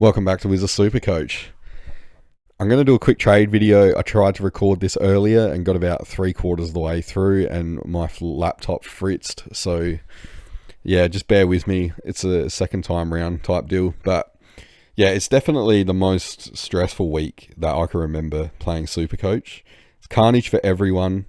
Welcome back to AFL Supercoach. I'm going to do a quick trade video. I tried to record this earlier and got about 3/4 of the way through and my laptop fritzed. So yeah, just bear with me. It's a second time round type deal. But yeah, it's definitely the most stressful week that I can remember playing Supercoach. It's carnage for everyone.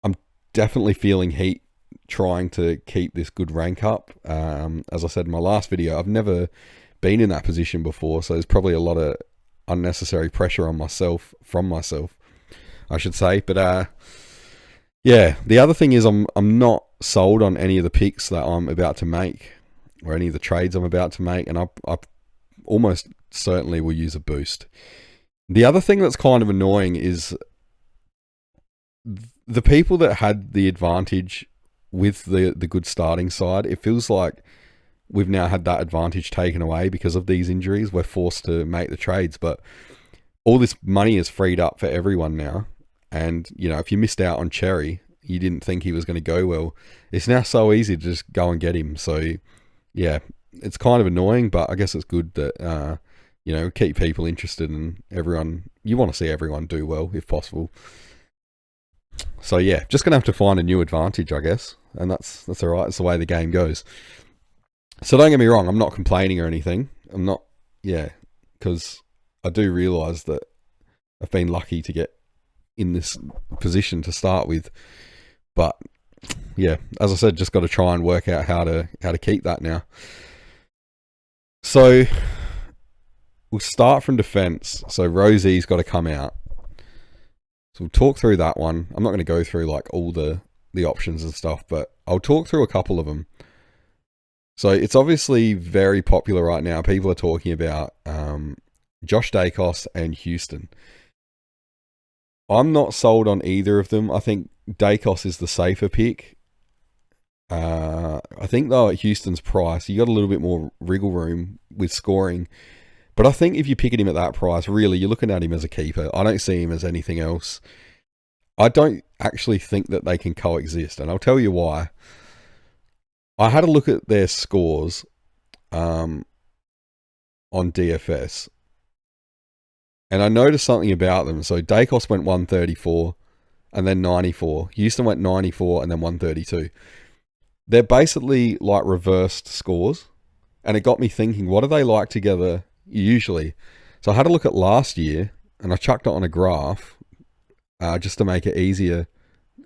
I'm definitely feeling heat trying to keep this good rank up. As I said in my last video, I've never been in that position before, so there's probably a lot of unnecessary pressure on myself, I should say. But yeah, the other thing is I'm not sold on any of the picks that I'm about to make or any of the trades I'm about to make, and I almost certainly will use a boost. The other thing that's kind of annoying is the people that had the advantage with the good starting side. It feels like we've now had that advantage taken away because of these injuries. We're forced to make the trades, but all this money is freed up for everyone now. And, you know, if you missed out on Cherry, you didn't think he was going to go well, it's now so easy to just go and get him. So, yeah, it's kind of annoying, but I guess it's good that, you know, keep people interested and everyone, you want to see everyone do well if possible. So, yeah, just going to have to find a new advantage, I guess. And that's all right. It's the way the game goes. So don't get me wrong, I'm not complaining or anything. I'm not, because I do realise that I've been lucky to get in this position to start with. But yeah, as I said, just got to try and work out how to keep that now. So we'll start from defence. So Rosie's got to come out. So we'll talk through that one. I'm not going to go through like all the options and stuff, but I'll talk through a couple of them. So it's obviously very popular right now. People are talking about Josh Dacos and Houston. I'm not sold on either of them. I think Dacos is the safer pick. I think though at Houston's price, you got a little bit more wriggle room with scoring. But I think if you're picking him at that price, really, you're looking at him as a keeper. I don't see him as anything else. I don't actually think that they can coexist, and I'll tell you why. I had a look at their scores on DFS, and I noticed something about them. So Dacos went 134 and then 94. Houston went 94 and then 132. They're basically like reversed scores, and it got me thinking, what are they like together usually? So I had a look at last year, and I chucked it on a graph just to make it easier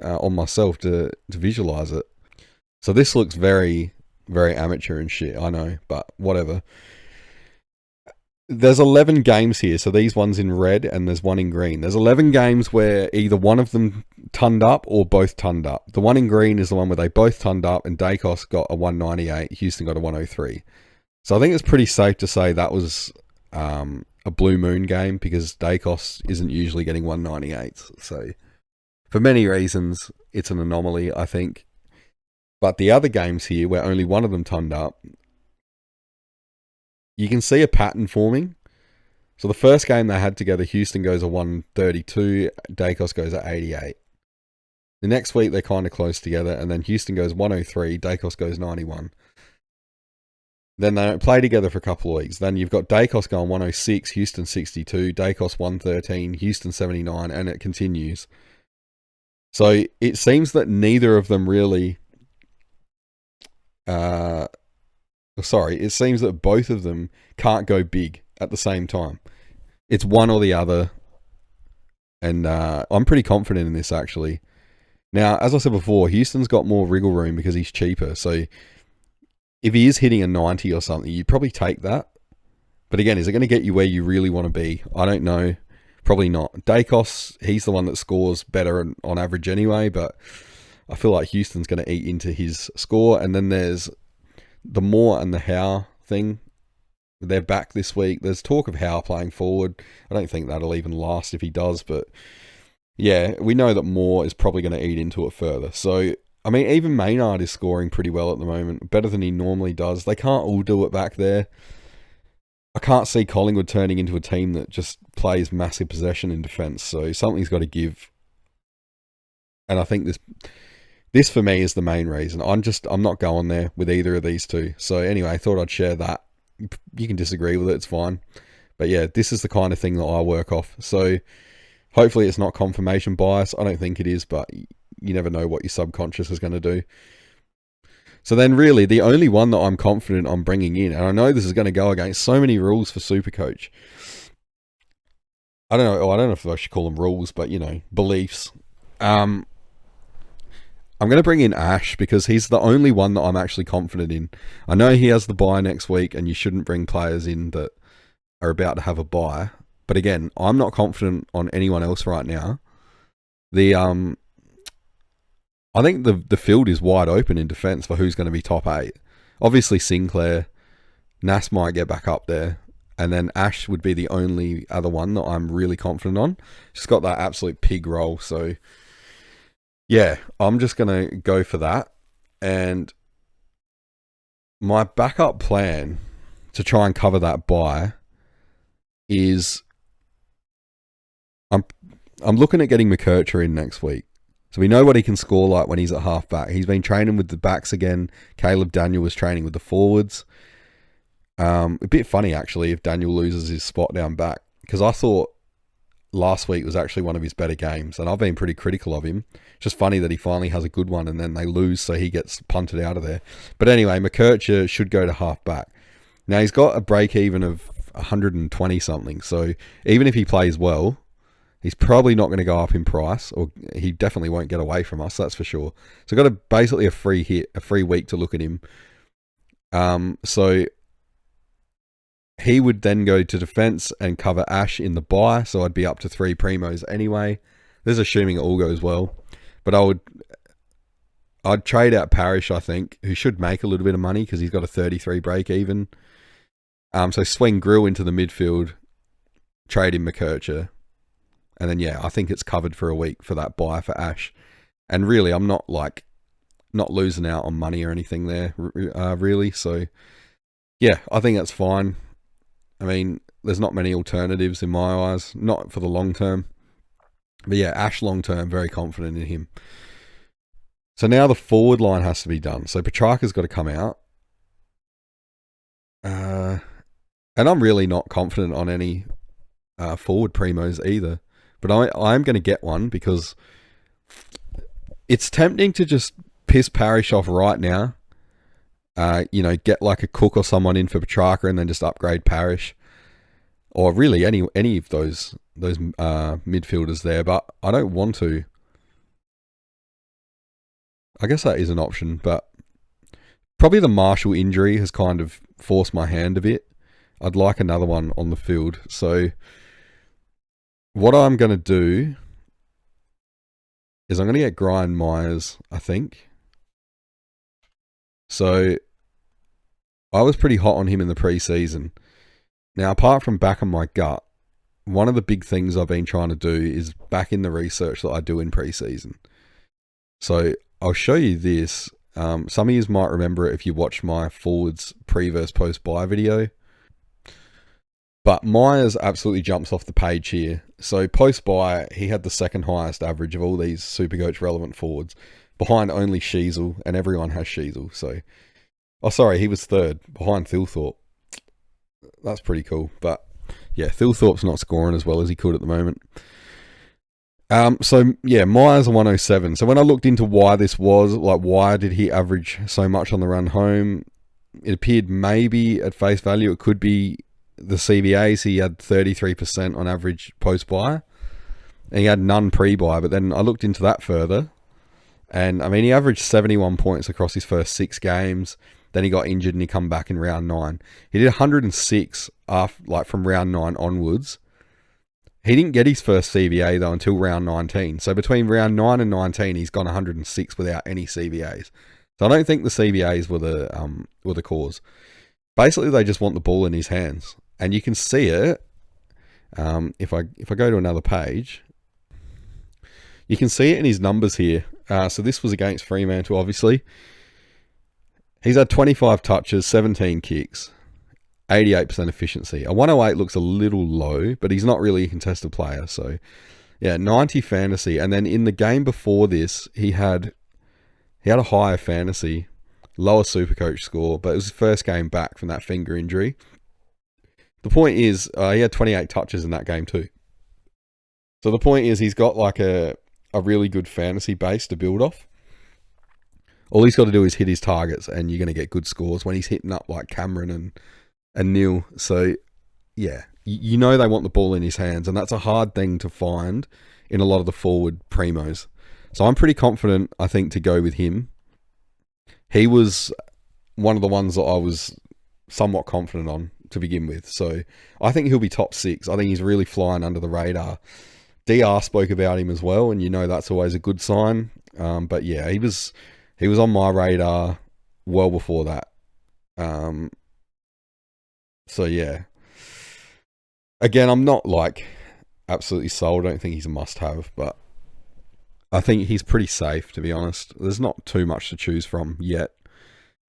on myself to visualize it. So this looks very, very amateur and shit, I know, but whatever. There's 11 games here, so these ones in red and there's one in green. There's 11 games where either one of them tonned up or both tonned up. The one in green is the one where they both tonned up and Dacos got a 198, Houston got a 103. So I think it's pretty safe to say that was a blue moon game because Dacos isn't usually getting 198s. So for many reasons, it's an anomaly, I think. But the other games here, where only one of them tonned up, you can see a pattern forming. So the first game they had together, Houston goes a 132, Dacos goes at 88. The next week, they're kind of close together, and then Houston goes 103, Dacos goes 91. Then they don't play together for a couple of weeks. Then you've got Dacos going 106, Houston 62, Dacos 113, Houston 79, and it continues. So it seems that neither of them really... it seems that both of them can't go big at the same time. It's one or the other. And I'm pretty confident in this, actually. Now, as I said before, Houston's got more wriggle room because he's cheaper. So if he is hitting a 90 or something, you'd probably take that. But again, is it going to get you where you really want to be? I don't know. Probably not. Dacos, he's the one that scores better on average anyway, but I feel like Houston's going to eat into his score. And then there's the Moore and the Howe thing. They're back this week. There's talk of Howe playing forward. I don't think that'll even last if he does. But yeah, we know that Moore is probably going to eat into it further. So, I mean, even Maynard is scoring pretty well at the moment. Better than he normally does. They can't all do it back there. I can't see Collingwood turning into a team that just plays massive possession in defence. So something's got to give. And I think this for me is the main reason. I'm not going there with either of these two. So anyway, I thought I'd share that. You can disagree with it, it's fine. But yeah, this is the kind of thing that I work off. So hopefully it's not confirmation bias. I don't think it is, but you never know what your subconscious is going to do. So then really the only one that I'm confident on bringing in, and I know this is going to go against so many rules for Supercoach. I don't know if I should call them rules, but beliefs. I'm going to bring in Ash because he's the only one that I'm actually confident in. I know he has the bye next week, and you shouldn't bring players in that are about to have a bye. But again, I'm not confident on anyone else right now. I think the field is wide open in defence for who's going to be top 8. Obviously Sinclair, Nas might get back up there, and then Ash would be the only other one that I'm really confident on. She's got that absolute pig roll, so yeah, I'm just going to go for that. And my backup plan to try and cover that bye is I'm looking at getting McKercher in next week. So we know what he can score like when he's at half back. He's been training with the backs again. Caleb Daniel was training with the forwards. A bit funny actually if Daniel loses his spot down back, because I thought last week was actually one of his better games, and I've been pretty critical of him. It's just funny that he finally has a good one and then they lose, so he gets punted out of there. But anyway, McKercher should go to half back. Now he's got a break even of 120 something, so even if he plays well, he's probably not going to go up in price, or he definitely won't get away from us, that's for sure. So I've got basically a free hit, a free week to look at him. So he would then go to defence and cover Ash in the bye, so I'd be up to 3 primos anyway. This is assuming it all goes well. But I'd trade out Parrish, I think, who should make a little bit of money because he's got a 33 break even. So swing Grill into the midfield, trade in McKercher. And then, yeah, I think it's covered for a week for that buy for Ash. And really, I'm not losing out on money or anything there, really. So, yeah, I think that's fine. I mean, there's not many alternatives in my eyes, not for the long term. But yeah, Ash long term, very confident in him. So now the forward line has to be done. So Petrarca's got to come out. And I'm really not confident on any forward primos either. But I'm going to get one because it's tempting to just piss Parrish off right now. Get like a Cook or someone in for Petrarca and then just upgrade Parrish. Or really any of those midfielders there. But I don't want to. I guess that is an option. But probably the Marshall injury has kind of forced my hand a bit. I'd like another one on the field. So what I'm going to do is I'm going to get Brian Myers, I think. So I was pretty hot on him in the preseason. Now, apart from back on my gut, one of the big things I've been trying to do is back in the research that I do in preseason. So I'll show you this. Some of you might remember it if you watched my forwards pre versus post buy video. But Myers absolutely jumps off the page here. So post buy, he had the second highest average of all these Supercoach relevant forwards, behind only Sheasel, and everyone has Sheasel. So, he was third, behind Thilthorpe. That's pretty cool. But yeah, Thilthorpe's not scoring as well as he could at the moment. Myers a 107. So when I looked into why this was, like why did he average so much on the run home, it appeared maybe at face value it could be the CBAs. He had 33% on average post-buy. And he had none pre-buy, but then I looked into that further. And, I mean, he averaged 71 points across his first 6 games. Then he got injured and he come back in round 9. He did 106 from round 9 onwards. He didn't get his first CBA, though, until round 19. So between round 9 and 19, he's gone 106 without any CBAs. So I don't think the CBAs were the cause. Basically, they just want the ball in his hands. And you can see it, if I go to another page, you can see it in his numbers here. So this was against Fremantle, obviously. He's had 25 touches, 17 kicks, 88% efficiency. A 108 looks a little low, but he's not really a contested player. So, yeah, 90 fantasy. And then in the game before this, he had a higher fantasy, lower Supercoach score, but it was his first game back from that finger injury. The point is, he had 28 touches in that game too. So the point is, he's got like a really good fantasy base to build off. All he's got to do is hit his targets, and you're going to get good scores when he's hitting up like Cameron and Neil. So yeah, you know they want the ball in his hands, and that's a hard thing to find in a lot of the forward primos. So I'm pretty confident, I think, to go with him. He was one of the ones that I was somewhat confident on to begin with. So I think he'll be top 6. I think he's really flying under the radar. DR spoke about him as well, and you know that's always a good sign. But yeah, he was on my radar well before that. So yeah. Again, I'm not like absolutely sold. I don't think he's a must-have, but I think he's pretty safe, to be honest. There's not too much to choose from yet.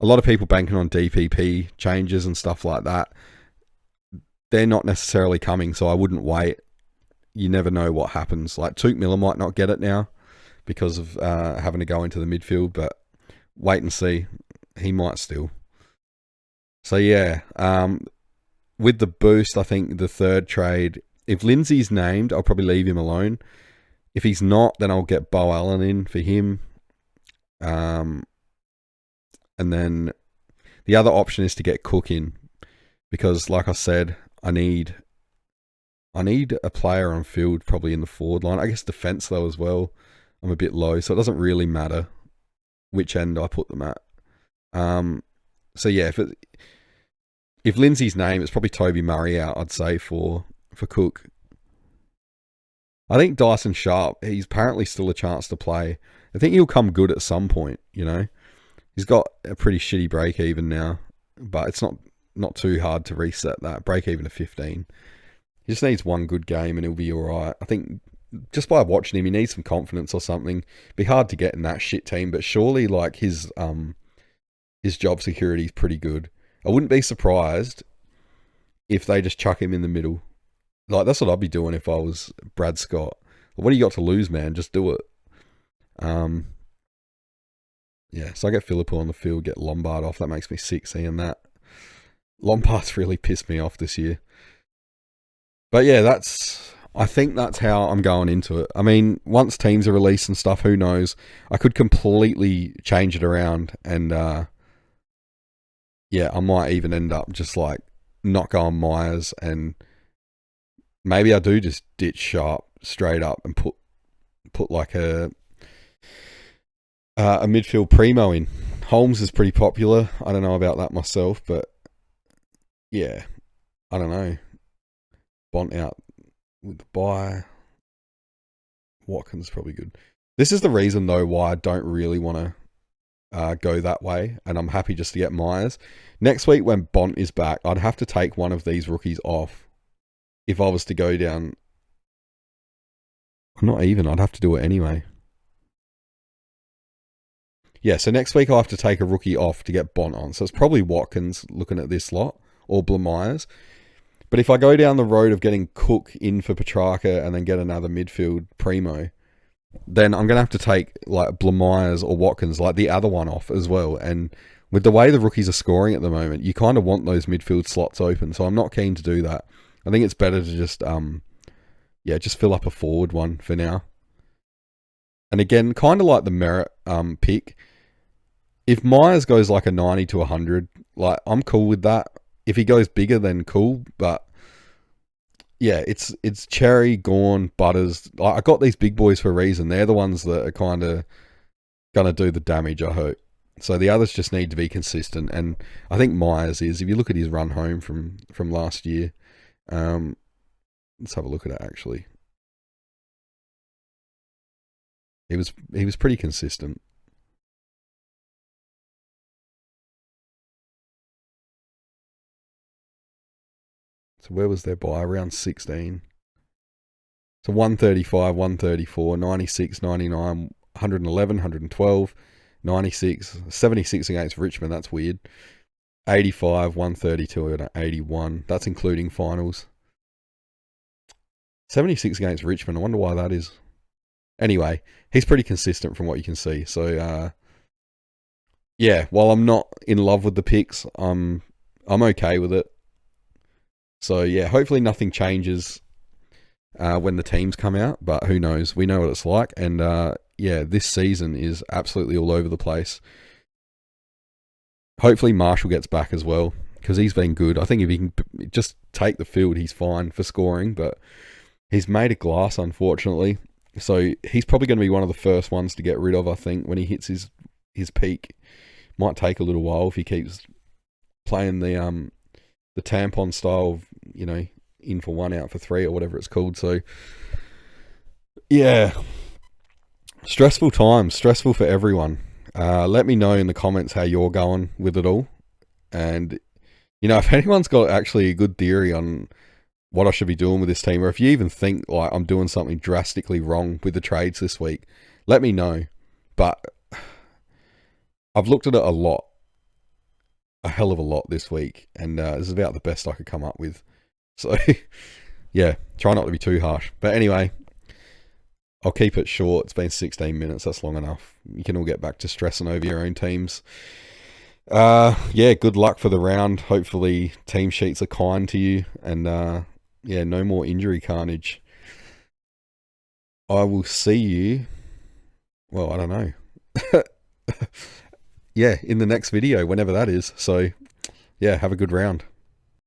A lot of people banking on DPP changes and stuff like that. They're not necessarily coming, so I wouldn't wait. You never know what happens. Like Tuke Miller might not get it now because of having to go into the midfield, but wait and see. He might still. So yeah, with the boost, I think the third trade, if Lindsay's named, I'll probably leave him alone. If he's not, then I'll get Bo Allen in for him. And then the other option is to get Cook in, because like I said, I need a player on field probably in the forward line. I guess defense though as well. I'm a bit low, so it doesn't really matter which end I put them at. So yeah, if Lindsay's name, it's probably Toby Murray out, I'd say, for Cook. I think Dyson Sharp, he's apparently still a chance to play. I think he'll come good at some point, you know. He's got a pretty shitty break even now, but it's not too hard to reset that. Break even to 15. He just needs one good game and he'll be alright. I think just by watching him, he needs some confidence or something. It'd be hard to get in that shit team, but surely like his job security is pretty good. I wouldn't be surprised if they just chuck him in the middle. Like, that's what I'd be doing if I was Brad Scott. What do you got to lose, man? Just do it. Yeah, so I get Philippou on the field, get Lombard off. That makes me sick seeing that. Lombard's really pissed me off this year. But yeah, I think that's how I'm going into it. I mean, once teams are released and stuff, who knows? I could completely change it around and yeah, I might even end up just like not going Myers, and maybe I do just ditch Sharp straight up and put like a midfield primo in. Holmes is pretty popular. I don't know about that myself, but yeah, I don't know. Bont out with the bye. Watkins is probably good. This is the reason though why I don't really want to go that way, and I'm happy just to get Myers. Next week when Bont is back, I'd have to take one of these rookies off if I was to go down. Not even, I'd have to do it anyway. Yeah, so next week I'll have to take a rookie off to get Bont on. So it's probably Watkins looking at this lot, or Myers. But if I go down the road of getting Cook in for Petrarca and then get another midfield primo, then I'm going to have to take like Myers or Watkins, like the other one, off as well. And with the way the rookies are scoring at the moment, you kind of want those midfield slots open. So I'm not keen to do that. I think it's better to just, just fill up a forward one for now. And again, kind of like the Merritt pick, if Myers goes like a 90 to 100, like I'm cool with that. If he goes bigger, then cool. But yeah, it's Cherry, Gorn, Butters. I got these big boys for a reason. They're the ones that are kind of going to do the damage, I hope. So the others just need to be consistent. And I think Myers is. If you look at his run home from last year, let's have a look at it actually. He was pretty consistent. So where was their buy? Around 16. So 135, 134, 96, 99, 111, 112, 96, 76 against Richmond. That's weird. 85, 132, and 81. That's including finals. 76 against Richmond. I wonder why that is. Anyway, he's pretty consistent from what you can see. So, yeah, while I'm not in love with the picks, I'm okay with it. So yeah, hopefully nothing changes when the teams come out, but who knows? We know what it's like, and yeah, this season is absolutely all over the place. Hopefully Marshall gets back as well, because he's been good. I think if he can just take the field, he's fine for scoring, but he's made of glass, unfortunately. So he's probably going to be one of the first ones to get rid of, I think, when he hits his peak. Might take a little while if he keeps playing the tampon style of, in for one, out for three, or whatever it's called. So yeah, stressful times, stressful for everyone. Let me know in the comments how you're going with it all. And, if anyone's got actually a good theory on what I should be doing with this team, or if you even think like I'm doing something drastically wrong with the trades this week, let me know. But I've looked at it a hell of a lot this week, and this is about the best I could come up with. So, yeah, try not to be too harsh. But anyway, I'll keep it short. It's been 16 minutes. That's long enough. You can all get back to stressing over your own teams. Yeah, good luck for the round. Hopefully team sheets are kind to you, and yeah, no more injury carnage. I will see you, well, I don't know. Yeah, in the next video, whenever that is. So yeah, have a good round.